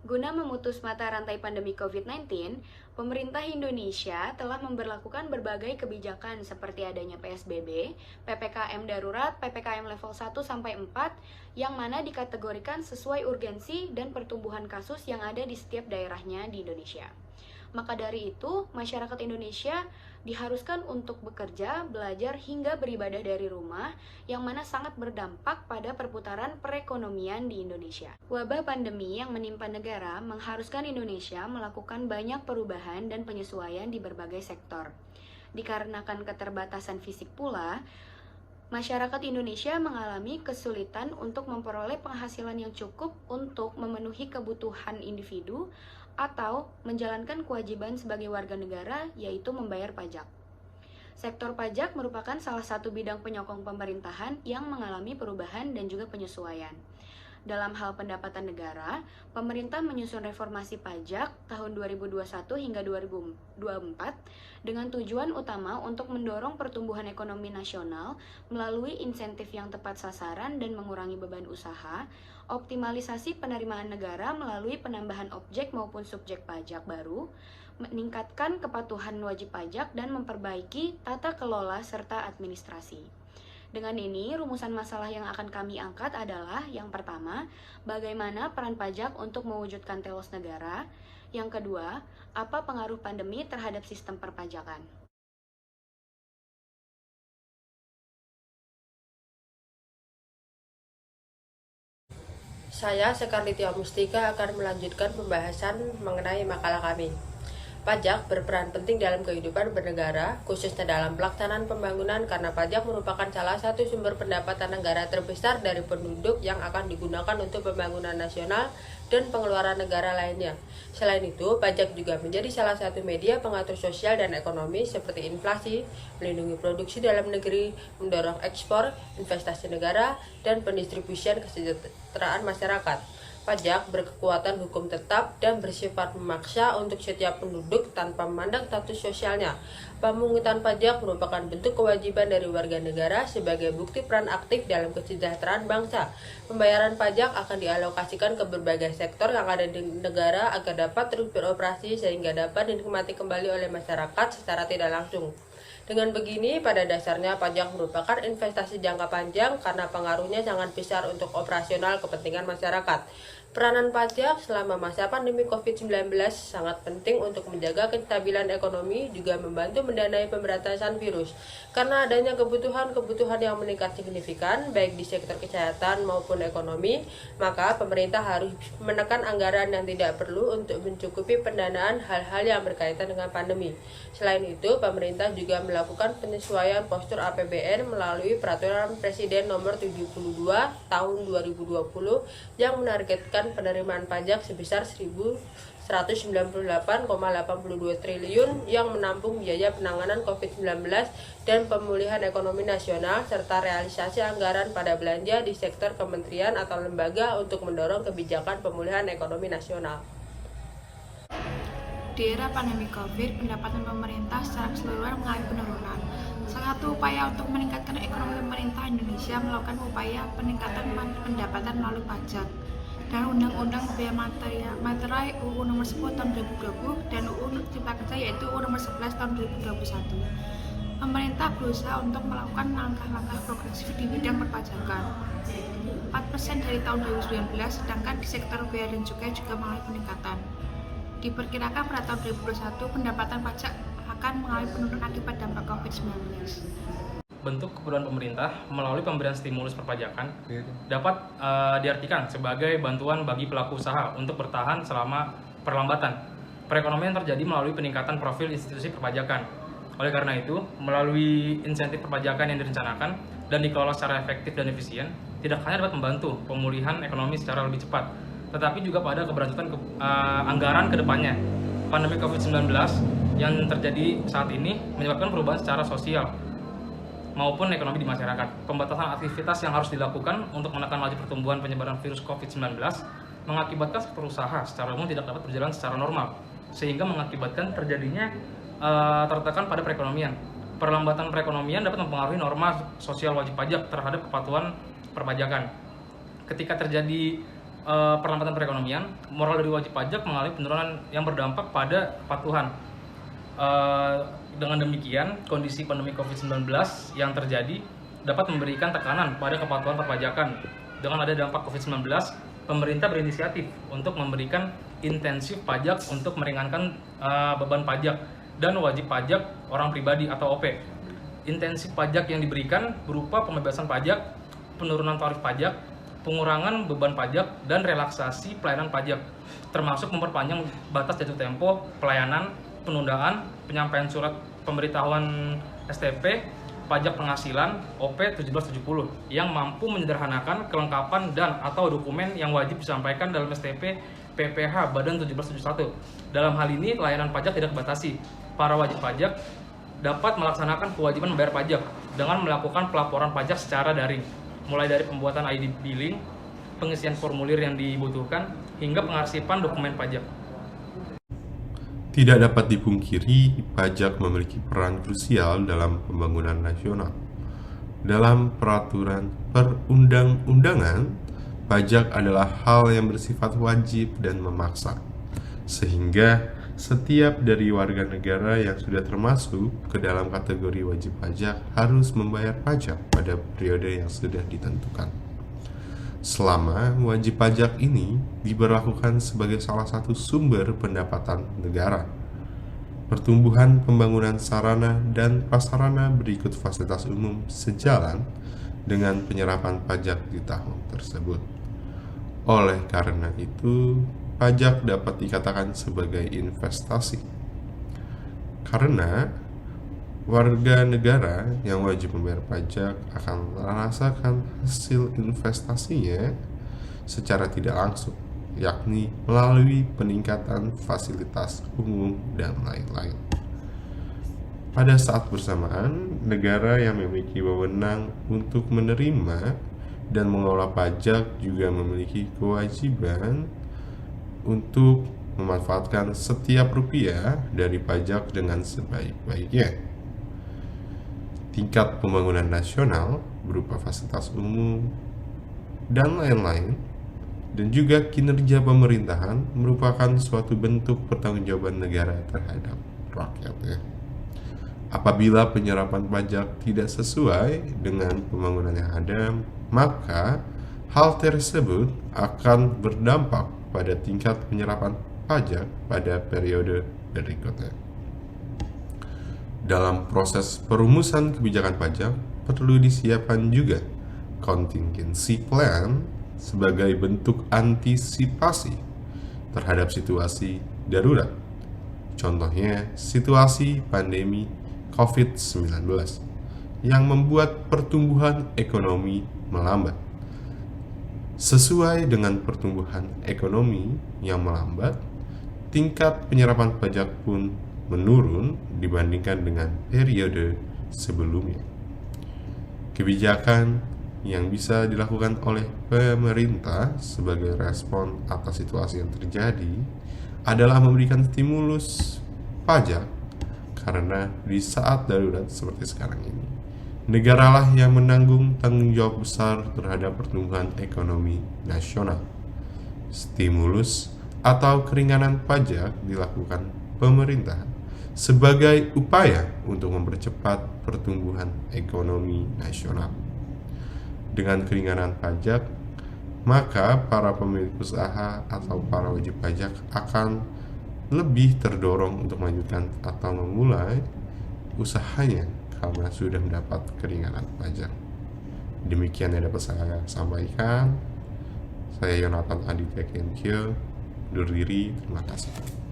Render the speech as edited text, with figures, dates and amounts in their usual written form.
Guna memutus mata rantai pandemi COVID-19, pemerintah Indonesia telah memberlakukan berbagai kebijakan seperti adanya PSBB, PPKM darurat, PPKM level 1-4, yang mana dikategorikan sesuai urgensi dan pertumbuhan kasus yang ada di setiap daerahnya di Indonesia. Maka dari itu, masyarakat Indonesia diharuskan untuk bekerja, belajar, hingga beribadah dari rumah, yang mana sangat berdampak pada perputaran perekonomian di Indonesia. Wabah pandemi yang menimpa negara mengharuskan Indonesia melakukan banyak perubahan dan penyesuaian di berbagai sektor. Dikarenakan keterbatasan fisik pula, masyarakat Indonesia mengalami kesulitan untuk memperoleh penghasilan yang cukup untuk memenuhi kebutuhan individu atau menjalankan kewajiban sebagai warga negara, yaitu membayar pajak. Sektor pajak merupakan salah satu bidang penyokong pemerintahan yang mengalami perubahan dan juga penyesuaian. Dalam hal pendapatan negara, pemerintah menyusun reformasi pajak tahun 2021 hingga 2024 dengan tujuan utama untuk mendorong pertumbuhan ekonomi nasional melalui insentif yang tepat sasaran dan mengurangi beban usaha, optimalisasi penerimaan negara melalui penambahan objek maupun subjek pajak baru, meningkatkan kepatuhan wajib pajak, dan memperbaiki tata kelola serta administrasi. Dengan ini, rumusan masalah yang akan kami angkat adalah yang pertama, bagaimana peran pajak untuk mewujudkan telos negara. Yang kedua, apa pengaruh pandemi terhadap sistem perpajakan. Saya, Sekarlitia Mustika, akan melanjutkan pembahasan mengenai makalah kami. Pajak berperan penting dalam kehidupan bernegara, khususnya dalam pelaksanaan pembangunan karena pajak merupakan salah satu sumber pendapatan negara terbesar dari penduduk yang akan digunakan untuk pembangunan nasional dan pengeluaran negara lainnya. Selain itu, pajak juga menjadi salah satu media pengatur sosial dan ekonomi seperti inflasi, melindungi produksi dalam negeri, mendorong ekspor, investasi negara, dan pendistribusian kesejahteraan masyarakat. Pajak berkekuatan hukum tetap dan bersifat memaksa untuk setiap penduduk tanpa memandang status sosialnya. Pemungutan pajak merupakan bentuk kewajiban dari warga negara sebagai bukti peran aktif dalam kesejahteraan bangsa. Pembayaran pajak akan dialokasikan ke berbagai sektor yang ada di negara agar dapat terus beroperasi sehingga dapat dinikmati kembali oleh masyarakat secara tidak langsung. Dengan begini, pada dasarnya pajak merupakan investasi jangka panjang karena pengaruhnya sangat besar untuk operasional kepentingan masyarakat. Peranan pajak selama masa pandemi COVID-19 sangat penting untuk menjaga kestabilan ekonomi, juga membantu mendanai pemberantasan virus. Karena adanya kebutuhan yang meningkat signifikan, baik di sektor kesehatan maupun ekonomi, maka pemerintah harus menekan anggaran yang tidak perlu untuk mencukupi pendanaan hal-hal yang berkaitan dengan pandemi. Selain itu, pemerintah juga melakukan penyesuaian postur APBN melalui Peraturan Presiden Nomor 72 Tahun 2020 yang menargetkan penerimaan pajak sebesar 1.198,82 triliun yang menampung biaya penanganan COVID-19 dan pemulihan ekonomi nasional serta realisasi anggaran pada belanja di sektor kementerian atau lembaga untuk mendorong kebijakan pemulihan ekonomi nasional. Di era pandemi COVID, pendapatan pemerintah secara keseluruhan mengalami penurunan. Salah satu upaya untuk meningkatkan ekonomi pemerintah Indonesia melakukan upaya peningkatan pendapatan melalui pajak dan Undang-Undang Bea Materai UU Nomor 10 Tahun 2020 dan UU Cipta Kerja yaitu UU Nomor 11 Tahun 2021. Pemerintah berusaha untuk melakukan langkah-langkah progresif di bidang perpajakan. 4% dari tahun 2019, sedangkan di sektor bea dan cukai juga mengalami peningkatan. Diperkirakan pada tahun 2021 pendapatan pajak akan mengalami penurunan akibat dampak COVID-19. Bentuk kepedulian pemerintah melalui pemberian stimulus perpajakan dapat diartikan sebagai bantuan bagi pelaku usaha untuk bertahan selama perlambatan perekonomian terjadi melalui peningkatan profil institusi perpajakan. Oleh karena itu, melalui insentif perpajakan yang direncanakan dan dikelola secara efektif dan efisien, tidak hanya dapat membantu pemulihan ekonomi secara lebih cepat, tetapi juga pada keberlanjutan anggaran ke depannya. Pandemi COVID-19 yang terjadi saat ini menyebabkan perubahan secara sosial maupun ekonomi di masyarakat. Pembatasan aktivitas yang harus dilakukan untuk menekan laju pertumbuhan penyebaran virus COVID-19 mengakibatkan sektor usaha secara umum tidak dapat berjalan secara normal, sehingga mengakibatkan terjadinya tertekan pada perekonomian. Perlambatan perekonomian dapat mempengaruhi norma sosial wajib pajak terhadap kepatuhan perpajakan. Ketika terjadi perlambatan perekonomian, moral dari wajib pajak mengalami penurunan yang berdampak pada kepatuhan. Dengan demikian, kondisi pandemi COVID-19 yang terjadi dapat memberikan tekanan pada kepatuhan perpajakan. Dengan ada dampak COVID-19, pemerintah berinisiatif untuk memberikan intensif pajak untuk meringankan beban pajak dan wajib pajak orang pribadi atau OP. Intensif pajak yang diberikan berupa pembebasan pajak, penurunan tarif pajak, pengurangan beban pajak, dan relaksasi pelayanan pajak, termasuk memperpanjang batas jatuh tempo pelayanan, penundaan, penyampaian surat pemberitahuan STP, pajak penghasilan OP 1770 yang mampu menyederhanakan kelengkapan dan atau dokumen yang wajib disampaikan dalam STP PPh Badan 1771. Dalam hal ini, layanan pajak tidak dibatasi. Para wajib pajak dapat melaksanakan kewajiban membayar pajak dengan melakukan pelaporan pajak secara daring, mulai dari pembuatan ID billing, pengisian formulir yang dibutuhkan, hingga pengarsipan dokumen pajak. Tidak dapat dipungkiri, pajak memiliki peran krusial dalam pembangunan nasional. Dalam peraturan perundang-undangan, pajak adalah hal yang bersifat wajib dan memaksa, sehingga setiap dari warga negara yang sudah termasuk ke dalam kategori wajib pajak harus membayar pajak pada periode yang sudah ditentukan. Selama wajib pajak ini diberlakukan sebagai salah satu sumber pendapatan negara, pertumbuhan pembangunan sarana dan prasarana berikut fasilitas umum sejalan dengan penyerapan pajak di tahun tersebut. Oleh karena itu, pajak dapat dikatakan sebagai investasi. Karena warga negara yang wajib membayar pajak akan merasakan hasil investasinya secara tidak langsung, yakni melalui peningkatan fasilitas umum dan lain-lain. Pada saat bersamaan, negara yang memiliki wewenang untuk menerima dan mengelola pajak juga memiliki kewajiban untuk memanfaatkan setiap rupiah dari pajak dengan sebaik-baiknya. Tingkat pembangunan nasional berupa fasilitas umum dan lain-lain, dan juga kinerja pemerintahan merupakan suatu bentuk pertanggungjawaban negara terhadap rakyatnya. Apabila penyerapan pajak tidak sesuai dengan pembangunan yang ada, maka hal tersebut akan berdampak pada tingkat penyerapan pajak pada periode berikutnya. Dalam proses perumusan kebijakan pajak, perlu disiapkan juga contingency plan sebagai bentuk antisipasi terhadap situasi darurat. Contohnya, situasi pandemi COVID-19 yang membuat pertumbuhan ekonomi melambat. Sesuai dengan pertumbuhan ekonomi yang melambat, tingkat penyerapan pajak pun menurun dibandingkan dengan periode sebelumnya. Kebijakan yang bisa dilakukan oleh pemerintah sebagai respon atas situasi yang terjadi adalah memberikan stimulus pajak, karena di saat darurat seperti sekarang ini, negaralah yang menanggung tanggung jawab besar terhadap pertumbuhan ekonomi nasional. Stimulus atau keringanan pajak dilakukan pemerintah sebagai upaya untuk mempercepat pertumbuhan ekonomi nasional. Dengan keringanan pajak, maka para pemilik usaha atau para wajib pajak akan lebih terdorong untuk melanjutkan atau memulai usahanya karena sudah mendapat keringanan pajak. Demikian yang dapat saya sampaikan. Saya Yonatan Aditya Kenkyo, undur diri. Terima kasih.